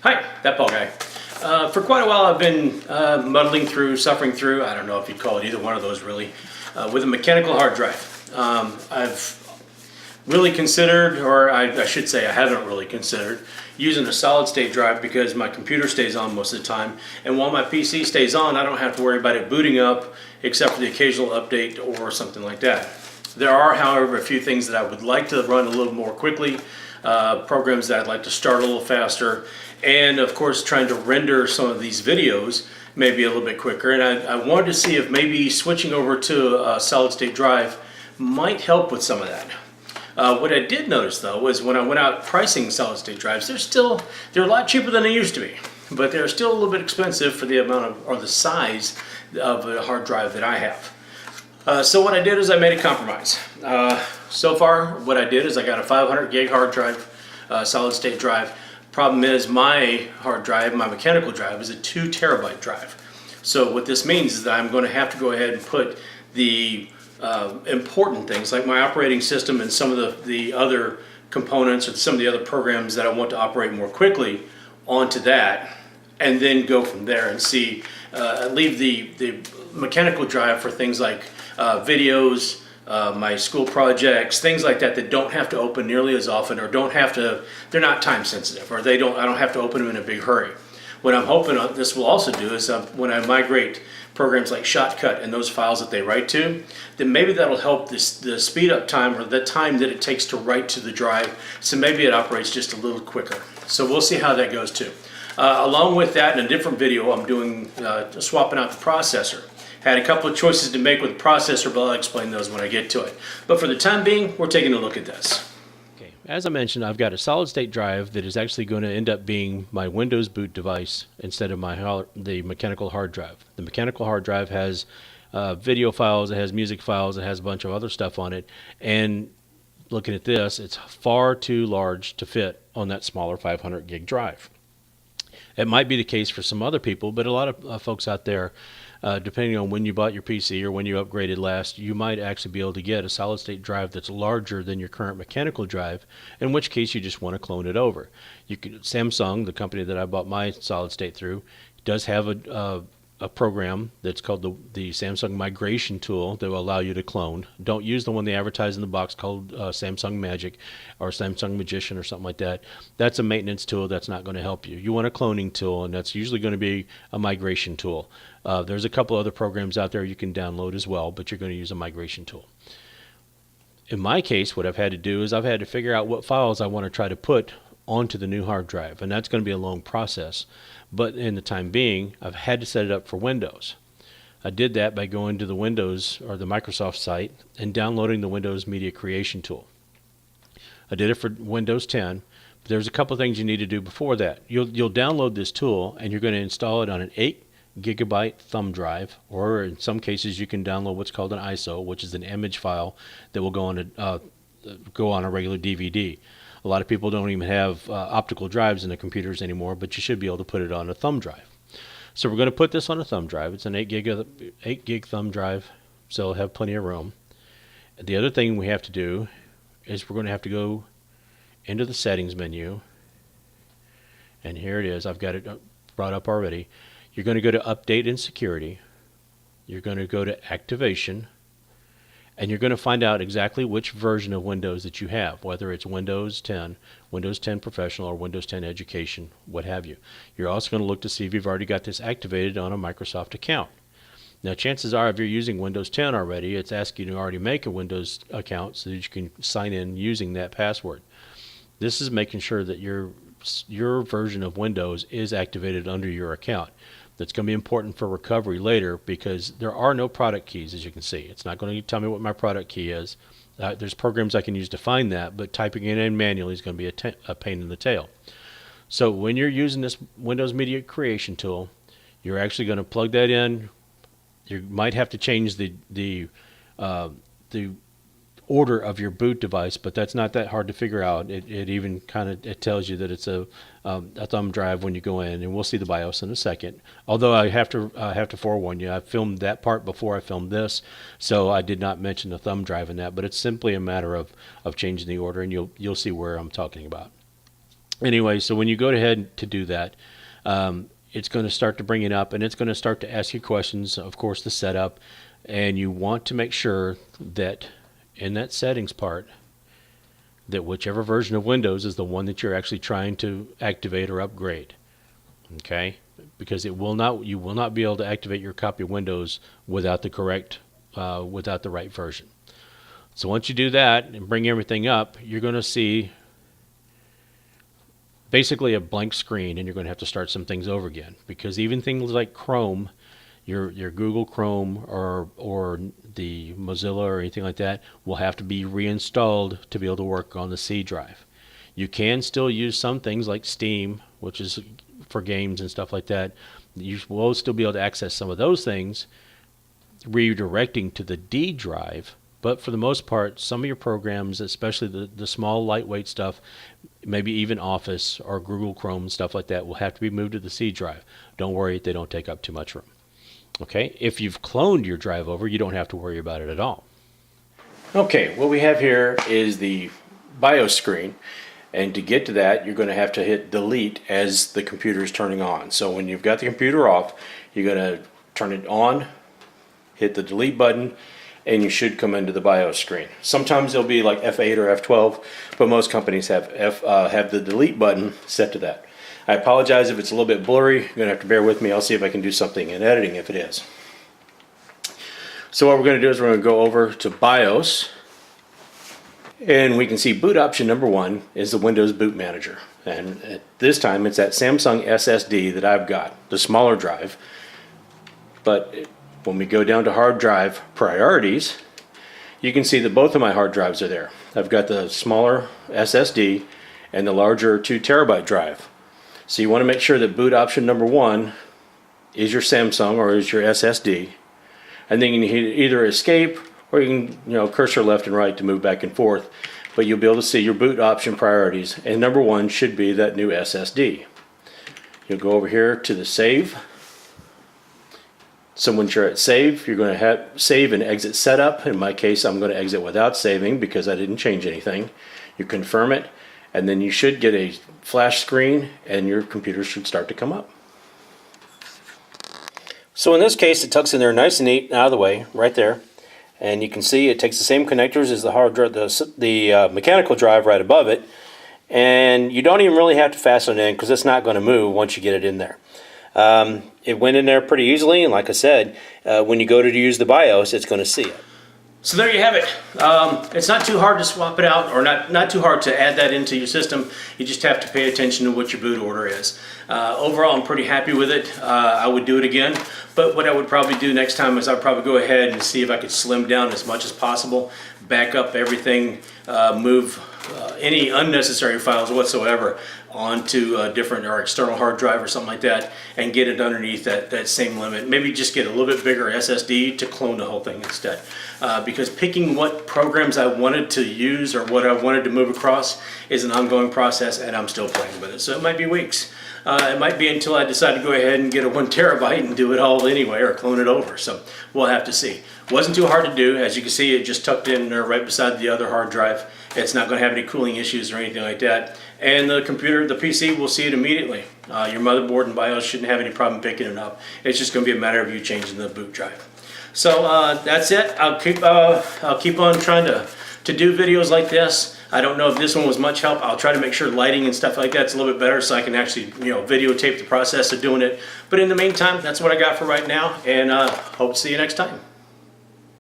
Hi, ThatPaulGuy. For quite a while I've been muddling through, suffering through, I don't know if you'd call it either one of those really, with a mechanical hard drive. I've really considered, or I should say I haven't really considered, using a solid state drive because my computer stays on most of the time, and while my PC stays on I don't have to worry about it booting up except for the occasional update or something like that. There are, however, a few things that I would like to run a little more quickly, programs that I'd like to start a little faster, and of course trying to render some of these videos maybe a little bit quicker. And I wanted to see if maybe switching over to a solid state drive might help with some of that. What I did notice though was when I went out pricing solid state drives, they're a lot cheaper than they used to be, but they're still a little bit expensive for the amount of, or the size of a hard drive that I have. So what I did is I made a compromise. So far what I did is I got a 500 gig hard drive, solid state drive. Problem is my hard drive, my mechanical drive, is a 2 terabyte drive. So what this means is that I'm going to have to go ahead and put the important things like my operating system and some of the other components or some of the other programs that I want to operate more quickly onto that, and then go from there and see, leave the mechanical drive for things like videos, my school projects, things like that that don't have to open nearly as often, or they're not time sensitive, or I don't have to open them in a big hurry. What I'm hoping this will also do is when I migrate programs like Shotcut and those files that they write to, then maybe that'll help the speed up time, or the time that it takes to write to the drive, so maybe it operates just a little quicker. So we'll see how that goes too. Along with that, in a different video, I'm doing swapping out the processor. Had a couple of choices to make with the processor, but I'll explain those when I get to it. But for the time being, we're taking a look at this. Okay. As I mentioned, I've got a solid state drive that is actually going to end up being my Windows boot device instead of the mechanical hard drive. The mechanical hard drive has video files, it has music files, it has a bunch of other stuff on it, and looking at this, it's far too large to fit on that smaller 500 gig drive. It might be the case for some other people, but a lot of folks out there, depending on when you bought your PC or when you upgraded last, you might actually be able to get a solid state drive that's larger than your current mechanical drive, in which case you just want to clone it over. Samsung, the company that I bought my solid state through, does have a program that's called the Samsung migration tool that will allow you to clone. Don't use the one they advertise in the box called Samsung Magic or Samsung Magician or something like that. That's a maintenance tool that's not going to help you. You want a cloning tool, and that's usually going to be a migration tool. There's a couple other programs out there you can download as well, but you're going to use a migration tool. In my case, what I've had to do is I've had to figure out what files I want to try to put onto the new hard drive, and that's going to be a long process. But in the time being, I've had to set it up for Windows. I did that by going to the Windows or the Microsoft site and downloading the Windows Media Creation tool. I did it for Windows 10, but there's a couple things you need to do before that. You'll download this tool and you're going to install it on an 8 gigabyte thumb drive, or in some cases you can download what's called an ISO, which is an image file that will go on a regular DVD. A lot of people don't even have optical drives in their computers anymore, but you should be able to put it on a thumb drive. So we're going to put this on a thumb drive. It's an 8 gig thumb drive, so it'll have plenty of room. The other thing we have to do is we're going to have to go into the settings menu, and here it is. I've got it brought up already. You're going to go to Update and Security. You're going to go to Activation, and you're going to find out exactly which version of Windows that you have, whether it's Windows 10, Windows 10 Professional, or Windows 10 Education, what have you. You're also going to look to see if you've already got this activated on a Microsoft account. Now, chances are if you're using Windows 10 already, it's asking you to already make a Windows account so that you can sign in using that password. This is making sure that your version of Windows is activated under your account. That's going to be important for recovery later, because there are no product keys, as you can see. It's not going to tell me what my product key is. There's programs I can use to find that, but typing it in manually is going to be a pain in the tail. So when you're using this Windows Media Creation tool, you're actually going to plug that in. You might have to change the order of your boot device, but that's not that hard to figure out. It even it tells you that it's a thumb drive when you go in, and we'll see the BIOS in a second. Although I have to forewarn you, I filmed that part before I filmed this, so I did not mention the thumb drive in that. But it's simply a matter of changing the order, and you'll see where I'm talking about. Anyway, so when you go ahead to do that, it's going to start to bring it up, and it's going to start to ask you questions, of course, the setup, and you want to make sure that in that settings part, that whichever version of Windows is the one that you're actually trying to activate or upgrade. Okay? Because you will not be able to activate your copy of Windows without the right version. So once you do that and bring everything up, you're going to see basically a blank screen, and you're going to have to start some things over again, because even things like Chrome, your Google Chrome or the Mozilla or anything like that will have to be reinstalled to be able to work on the C drive. You can still use some things like Steam, which is for games and stuff like that. You will still be able to access some of those things, redirecting to the D drive. But for the most part, some of your programs, especially the small, lightweight stuff, maybe even Office or Google Chrome and stuff like that, will have to be moved to the C drive. Don't worry, they don't take up too much room. Okay, if you've cloned your drive over, you don't have to worry about it at all. Okay, what we have here is the BIOS screen, and to get to that, you're going to have to hit delete as the computer is turning on. So when you've got the computer off, you're going to turn it on, hit the delete button, and you should come into the BIOS screen. Sometimes it'll be like F8 or F12, but most companies have the delete button set to that. I apologize if it's a little bit blurry. You're going to have to bear with me. I'll see if I can do something in editing if it is. So what we're going to do is we're going to go over to BIOS, and we can see boot option number 1 is the Windows Boot Manager. And at this time it's that Samsung SSD that I've got, the smaller drive. But when we go down to hard drive priorities, you can see that both of my hard drives are there. I've got the smaller SSD and the larger 2 terabyte drive. So you want to make sure that boot option number 1 is your Samsung or is your SSD, and then you can hit either escape or you can cursor left and right to move back and forth, but you'll be able to see your boot option priorities, and number 1 should be that new SSD. You'll go over here to the save. So once you're at save, you're going to have save and exit setup. In my case, I'm going to exit without saving because I didn't change anything. You confirm it, and then you should get a flash screen and your computer should start to come up. So in this case, it tucks in there nice and neat and out of the way right there, and you can see it takes the same connectors as the hard drive, the mechanical drive right above it, and you don't even really have to fasten it in because it's not going to move once you get it in there. It went in there pretty easily, and like I said, when you go to use the BIOS, it's going to see it. So there you have it. It's not too hard to swap it out, or not too hard to add that into your system. You just have to pay attention to what your boot order is. Overall, I'm pretty happy with it. I would do it again, but what I would probably do next time is I'd probably go ahead and see if I could slim down as much as possible, back up everything, move any unnecessary files whatsoever onto a different or external hard drive or something like that, and get it underneath that same limit. Maybe just get a little bit bigger SSD to clone the whole thing instead. Because picking what programs I wanted to use or what I wanted to move across is an ongoing process, and I'm still playing with it. So it might be weeks. It might be until I decide to go ahead and get a 1 terabyte and do it all anyway, or clone it over. So we'll have to see. Wasn't too hard to do. As you can see, it just tucked in there right beside the other hard drive. It's not going to have any cooling issues or anything like that. And the computer, the PC, will see it immediately. Your motherboard and BIOS shouldn't have any problem picking it up. It's just going to be a matter of you changing the boot drive. So that's it. I'll keep on trying to do videos like this. I don't know if this one was much help. I'll try to make sure lighting and stuff like that's a little bit better so I can actually videotape the process of doing it. But in the meantime, that's what I got for right now, and hope to see you next time.